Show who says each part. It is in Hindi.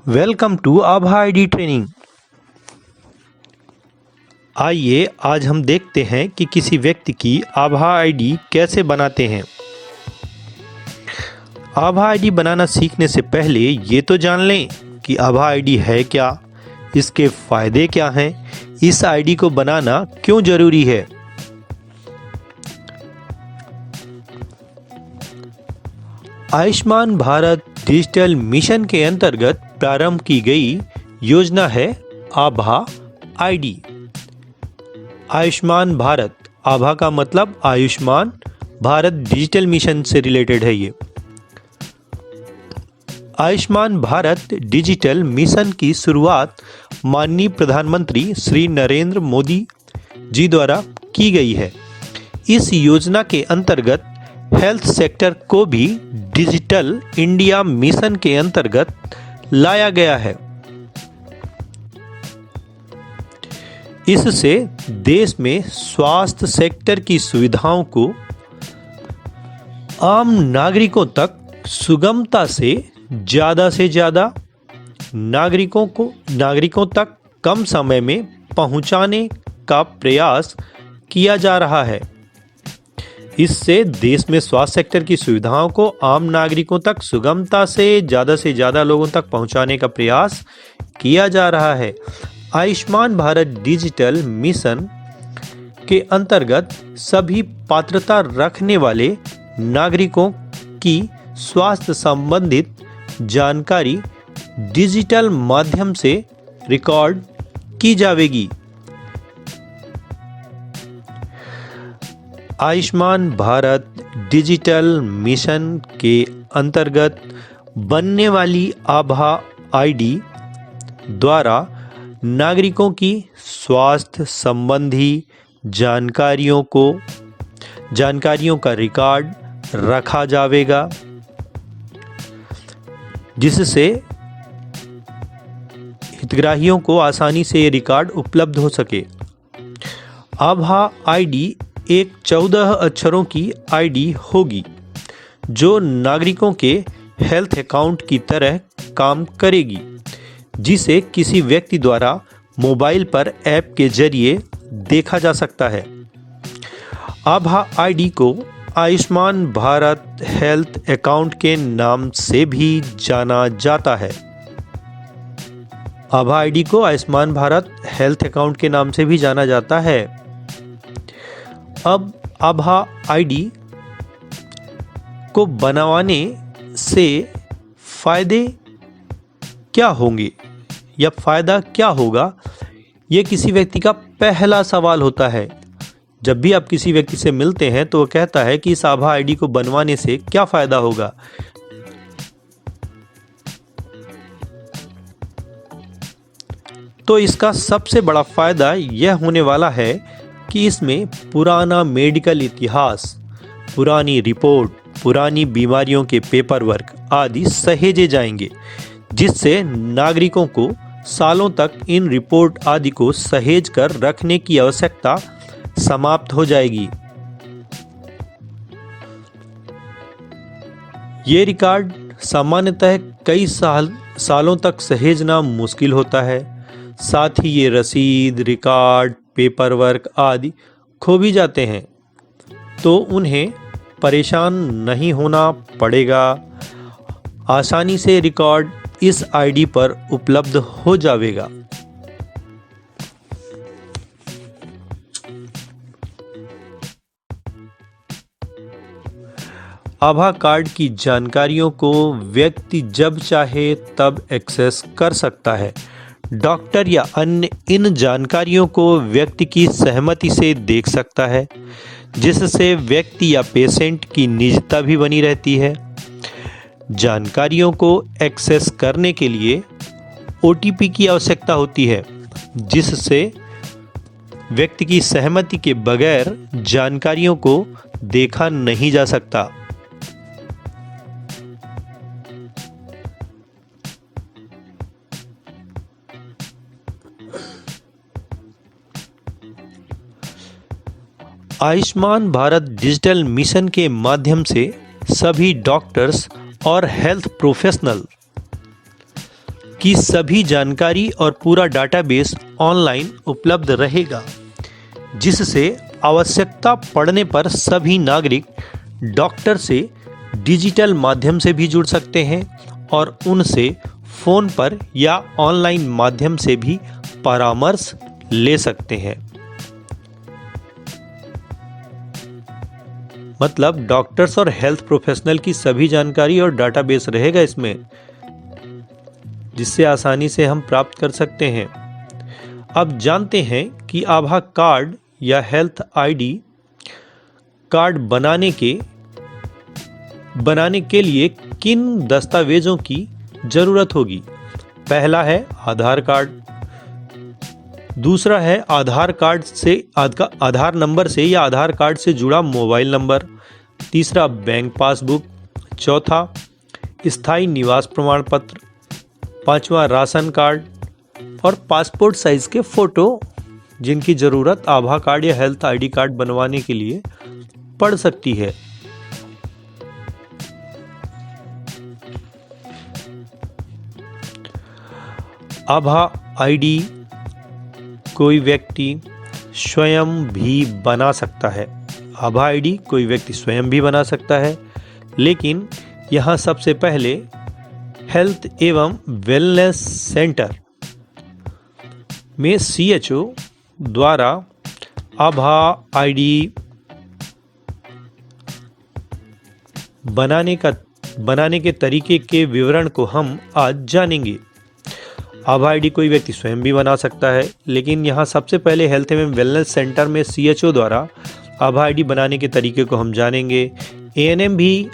Speaker 1: वेलकम टू आभा आईडी ट्रेनिंग। आइए आज हम देखते हैं कि किसी व्यक्ति की आभा आईडी कैसे बनाते हैं। आभा आईडी बनाना सीखने से पहले ये तो जान लें कि आभा आईडी है क्या, इसके फायदे क्या हैं, इस आईडी को बनाना क्यों जरूरी है। आयुष्मान भारत डिजिटल मिशन के अंतर्गत प्रारंभ की गई योजना है आभा आईडी। आयुष्मान भारत, आभा का मतलब आयुष्मान भारत डिजिटल मिशन से रिलेटेड है। ये आयुष्मान भारत डिजिटल मिशन की शुरुआत माननीय प्रधानमंत्री श्री नरेंद्र मोदी जी द्वारा की गई है। इस योजना के अंतर्गत हेल्थ सेक्टर को भी डिजिटल इंडिया मिशन के अंतर्गत लाया गया है। इससे देश में स्वास्थ्य सेक्टर की सुविधाओं को आम नागरिकों तक सुगमता से ज़्यादा नागरिकों तक कम समय में पहुंचाने का प्रयास किया जा रहा है। इससे देश में स्वास्थ्य सेक्टर की सुविधाओं को आम नागरिकों तक सुगमता से ज़्यादा लोगों तक पहुंचाने का प्रयास किया जा रहा है। आयुष्मान भारत डिजिटल मिशन के अंतर्गत सभी पात्रता रखने वाले नागरिकों की स्वास्थ्य संबंधित जानकारी डिजिटल माध्यम से रिकॉर्ड की जाएगी। आयुष्मान भारत डिजिटल मिशन के अंतर्गत बनने वाली आभा आईडी द्वारा नागरिकों की स्वास्थ्य संबंधी जानकारियों का रिकॉर्ड रखा जाएगा, जिससे हितग्राहियों को आसानी से ये रिकॉर्ड उपलब्ध हो सके। आभा आईडी एक 14 अक्षरों की आईडी होगी जो नागरिकों के हेल्थ अकाउंट की तरह काम करेगी, जिसे किसी व्यक्ति द्वारा मोबाइल पर ऐप के जरिए देखा जा सकता है। आभा आईडी को आयुष्मान भारत हेल्थ अकाउंट के नाम से भी जाना जाता है। आभा आईडी को आयुष्मान भारत हेल्थ अकाउंट के नाम से भी जाना जाता है। अब आभा आईडी को बनवाने से फायदे क्या होंगे या फायदा क्या होगा, ये किसी व्यक्ति का पहला सवाल होता है। जब भी आप किसी व्यक्ति से मिलते हैं तो वो कहता है कि इस आभा आईडी को बनवाने से क्या फायदा होगा। तो इसका सबसे बड़ा फायदा यह होने वाला है कि इसमें पुराना मेडिकल इतिहास, पुरानी रिपोर्ट, पुरानी बीमारियों के पेपर वर्क आदि सहेजे जाएंगे, जिससे नागरिकों को सालों तक इन रिपोर्ट आदि को सहेज कर रखने की आवश्यकता समाप्त हो जाएगी। ये रिकॉर्ड सामान्यतः कई सालों तक सहेजना मुश्किल होता है। साथ ही ये रसीद, रिकॉर्ड, पेपर वर्क आदि खो भी जाते हैं, तो उन्हें परेशान नहीं होना पड़ेगा। आसानी से रिकॉर्ड इस आईडी पर उपलब्ध हो जाएगा। आभा कार्ड की जानकारियों को व्यक्ति जब चाहे तब एक्सेस कर सकता है। डॉक्टर या अन्य इन जानकारियों को व्यक्ति की सहमति से देख सकता है, जिससे व्यक्ति या पेशेंट की निजता भी बनी रहती है। जानकारियों को एक्सेस करने के लिए ओटीपी की आवश्यकता होती है, जिससे व्यक्ति की सहमति के बगैर जानकारियों को देखा नहीं जा सकता। आयुष्मान भारत डिजिटल मिशन के माध्यम से सभी डॉक्टर्स और हेल्थ प्रोफेशनल की सभी जानकारी और पूरा डाटाबेस ऑनलाइन उपलब्ध रहेगा, जिससे आवश्यकता पड़ने पर सभी नागरिक डॉक्टर से डिजिटल माध्यम से भी जुड़ सकते हैं और उनसे फ़ोन पर या ऑनलाइन माध्यम से भी परामर्श ले सकते हैं। मतलब डॉक्टर्स और हेल्थ प्रोफेशनल की सभी जानकारी और डाटाबेस रहेगा इसमें, जिससे आसानी से हम प्राप्त कर सकते हैं। अब जानते हैं कि आभा कार्ड या हेल्थ आईडी कार्ड बनाने के लिए किन दस्तावेजों की जरूरत होगी। पहला है आधार कार्ड, दूसरा है आधार नंबर से या आधार कार्ड से जुड़ा मोबाइल नंबर, तीसरा बैंक पासबुक, चौथा स्थायी निवास प्रमाण पत्र, पांचवा राशन कार्ड और पासपोर्ट साइज के फोटो, जिनकी जरूरत आभा कार्ड या हेल्थ आईडी कार्ड बनवाने के लिए पड़ सकती है। आभा आईडी कोई व्यक्ति स्वयं भी बना सकता है। आभा आईडी कोई व्यक्ति स्वयं भी बना सकता है, लेकिन यहाँ सबसे पहले हेल्थ एवं वेलनेस सेंटर में CHO द्वारा आभा आईडी बनाने के तरीके के विवरण को हम आज जानेंगे। आभा आईडी कोई व्यक्ति स्वयं भी बना सकता है, लेकिन यहाँ सबसे पहले हेल्थ एवं वेलनेस सेंटर में CHO द्वारा आभा आईडी बनाने के तरीके को हम जानेंगे। ANM भी